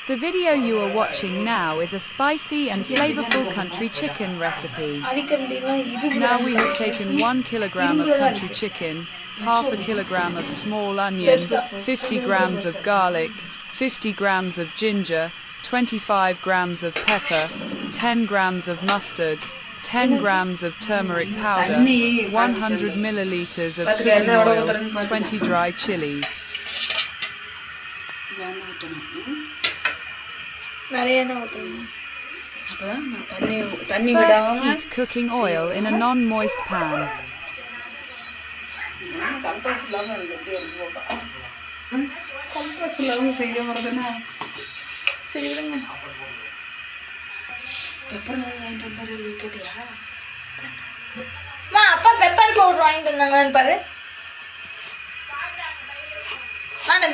The video you are watching now is a spicy and flavorful country chicken recipe. Now we have taken 1 kilogram of country chicken, half a kilogram of small onion, 50 grams of garlic, 50 grams of ginger, 25 grams of pepper, 10 grams of mustard, 10 grams of turmeric powder, 100 milliliters of cooking oil, 20 dry chilies. First heat cooking oil in a non-moist pan.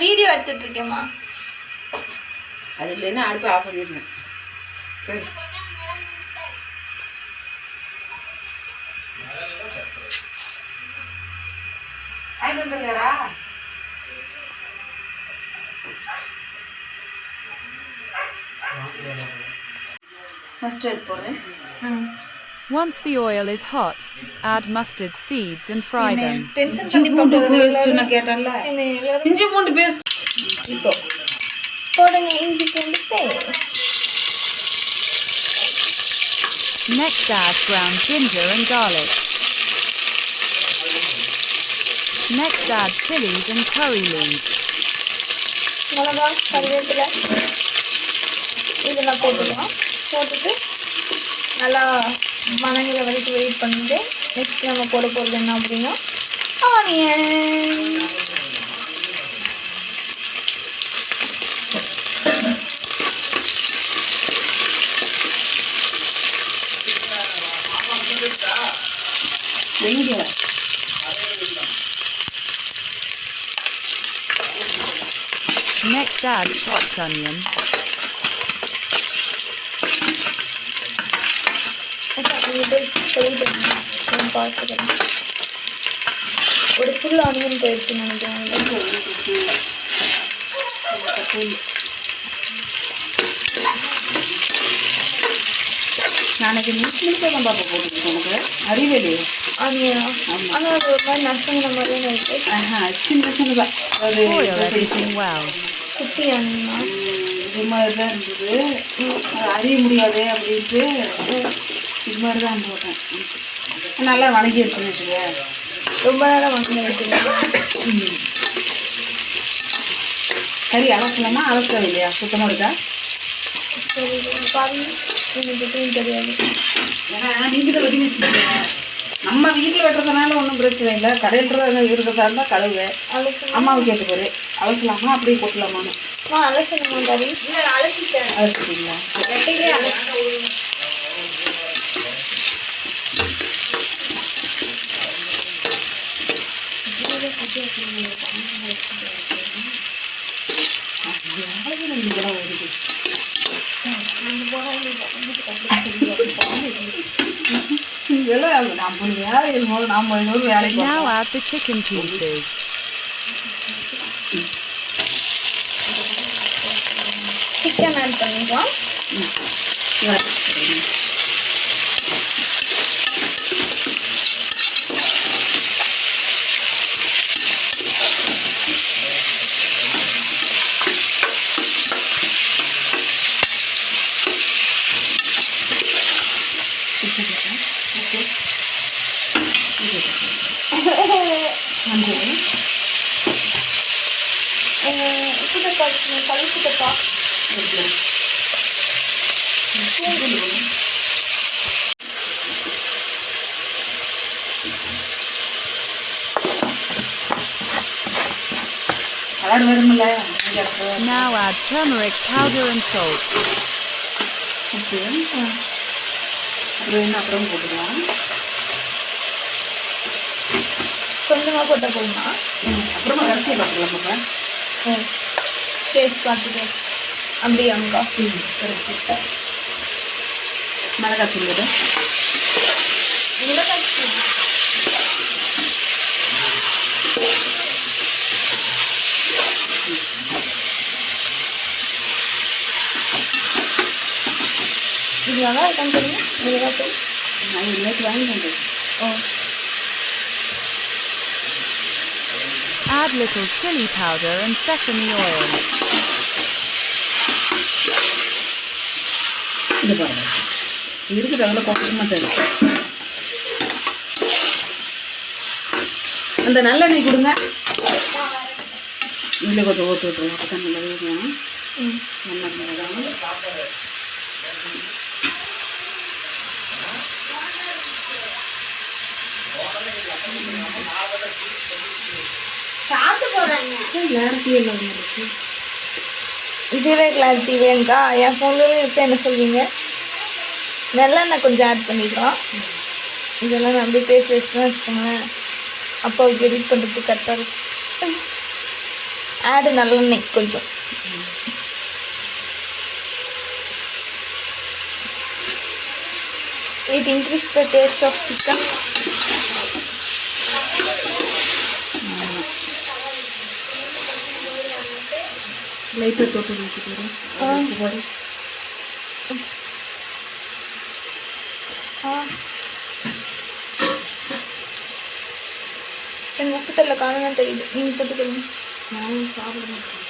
Video எடுத்துட்டு இருக்கேம்மா. அது இல்லைன்னா அடுப்பு of பண்ணிடணும். சரி ஆயிட்டு வந்துருக்காரா? Mustard போடுறேன். Once the oil is hot, add mustard seeds and fry them. இஞ்சி பூண்டு பேஸ்ட் நான் கேட்டேன்ல. இஞ்சி பூண்டு பேஸ்ட் இப்போ போடுங்க. இஞ்சி பூண்டு paste. Next add ground ginger and garlic. Next add chilies and curry leaves. மிளகா, கருவேப்பிலை இதெல்லாம் போட்டுக்கலாம். போட்டுட்டு நல்லா வணங்குற வரைக்கும் வெயிட் பண்ணிட்டு நெக்ஸ்ட் நம்ம போட போகிறது என்ன அப்படின்னா onion. Next add chopped onion. ஒரு ஃபுல் ஆனியன் போயிடுச்சு நினைக்கிறேன். நாளைக்கு முஸ்லீம்ஸை தான் பார்க்க போட்டுருக்கு. உனக்கு அறிவியலே ஆனியனா? ஆனால் அது ஒரு மாதிரி நசுங்கிற மாதிரி தான் இருக்குது. சின்ன சின்னதாக அது குட்டி ஆனியனா இது மாதிரி தான் இருந்தது. அது அறிய முடியாது அப்படின்ட்டு இது மாதிரி தான் போட்டேன். நல்லா வணங்கி வச்சுன்னு வச்சுக்க. ரொம்ப நேரம் வணங்கி வச்சுருக்கேன். கறி அலசலாமா? அலசம் இல்லையா? சுத்தமாக இருக்கா? சரி பாருங்க, எனக்கு தெரியாது. ஏன்னா நீங்கள் தான் வெட்டி வச்சுருக்கீங்க. நம்ம வீட்டில் வெட்டுறதுனால ஒன்றும் பிரச்சனை இல்லை. கடையில் இருக்கிறதா இருந்தால் கழுவு. அம்மாவை கேட்டு போரு அலசலாமா அப்படியே கொட்டலாமான்னு. அலசணுமா கறி? இல்லை அலசிட்டேன். அலசிட்டீங்களா? வெட்டிலே அலசி. Now add the chicken pieces. Chicken add பண்ணிக்கலாம். கழுத்துட்டப்பா Now add turmeric powder and salt. கொஞ்சமாக போட்டால் போதுமா? அப்புறமா அரிசியை பார்த்துக்கலாமாப்பா? டேஸ்ட் பார்த்துட்டு அப்படியாங்கக்கா? சரி. மிளகாய் தூள் மிளகாய் தூள் இது நல்லா இருக்கான்னு தெரியும் மிளகாத்தூள். நான் இன்னைக்கு வாங்கிட்டு ஓ Add little chili powder and sesame oil. இது பாருங்க இருக்குது அதில் கொஞ்சமாக தேவை. அந்த நல்லெண்ணெய் கொடுங்க. இதில் கொஞ்சம் ஊற்றி விட்டுருவோம். அப்போ தான் நல்லா வேணும். சாப்பிட்டு போகிறாங்க. கிளாரிட்டி எல்லாம் இருக்கு. இதுவே கிளாரிட்டி வேணுக்கா? என் ஃபோன்லேயும் இப்போ என்ன சொல்வீங்க? நல்லெண்ணெய் கொஞ்சம் ஆட் பண்ணிக்கலாம். இதெல்லாம் நான் அப்படியே பேசி வச்சுதான் வச்சுக்கோங்களேன். அப்போ எடிட் பண்ணுறதுக்கு கரெக்டாக இருக்கும். ஆடு நல்லெண்ணெய் கொஞ்சம். It increase the taste of chicken. லைட்டாக தொட்டு ஊற்றிக்கிறேன். என் உப்பு தெரியல காணதான் தெரியுது. நீங்கள் போட்டுக்கிறீங்க. நான் சாப்பிட மாட்டேன்.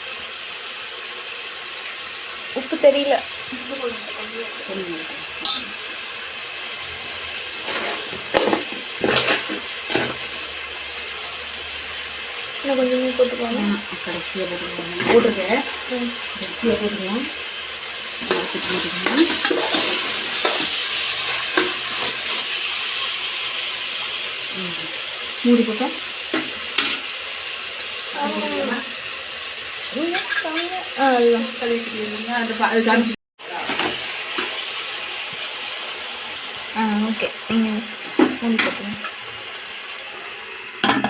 உப்பு தெரியல. இன்னும் கொஞ்சமே போட்டுக்கோங்க. கடைசியாக போட்டுருவோம். போட்டிருக்கேன். கடைசியாக போட்டுருவோம். மூடி போட்டேன். ஓகே நீங்கள் மூடி போட்டுருங்க.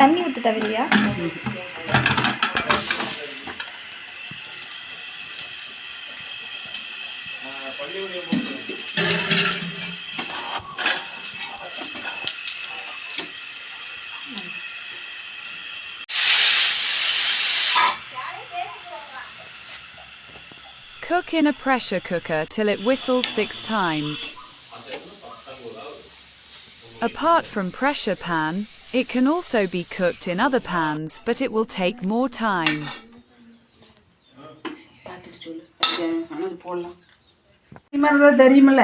தண்ணி விட்டு தவிரியா? Cook in a pressure cooker till it whistles 6 times. Apart from pressure pan, it can also be cooked in other pans, but it will take more time. போடலாம். இனிமேல் தெரியுமில்ல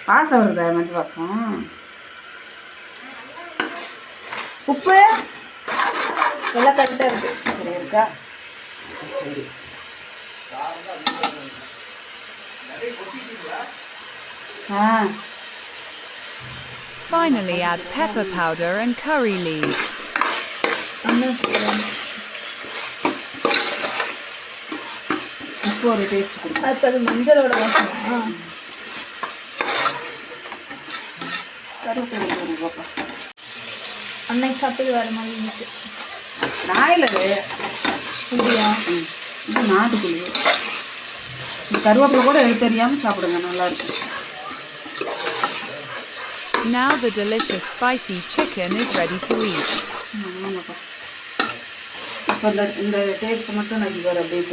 வாசம் வருதா? மஞ்சள் வாசம். உப்பு எல்லாம் கரெக்டாக இருக்குது. சரி இருக்கா? சரி. Finally add pepper powder and curry leaves. இப்போ ஒரு டேஸ்ட் கொடுக்கும். அது மஞ்சளோட வாசமா? அன்னைக்கு சாப்பிட்டது வேறு மாதிரி இருந்துச்சு. நாயிலது அப்படியா? இது நாட்டுக்குள்ளே கருவேப்பிலை கூட எடுத்து தெரியாமல் சாப்பிடுங்க, நல்லாயிருக்கும். Now the delicious spicy chicken is ready to eat. ஆமாப்பா. இப்போ இந்த டேஸ்ட் மட்டும் நான் இது வேறு அப்படியே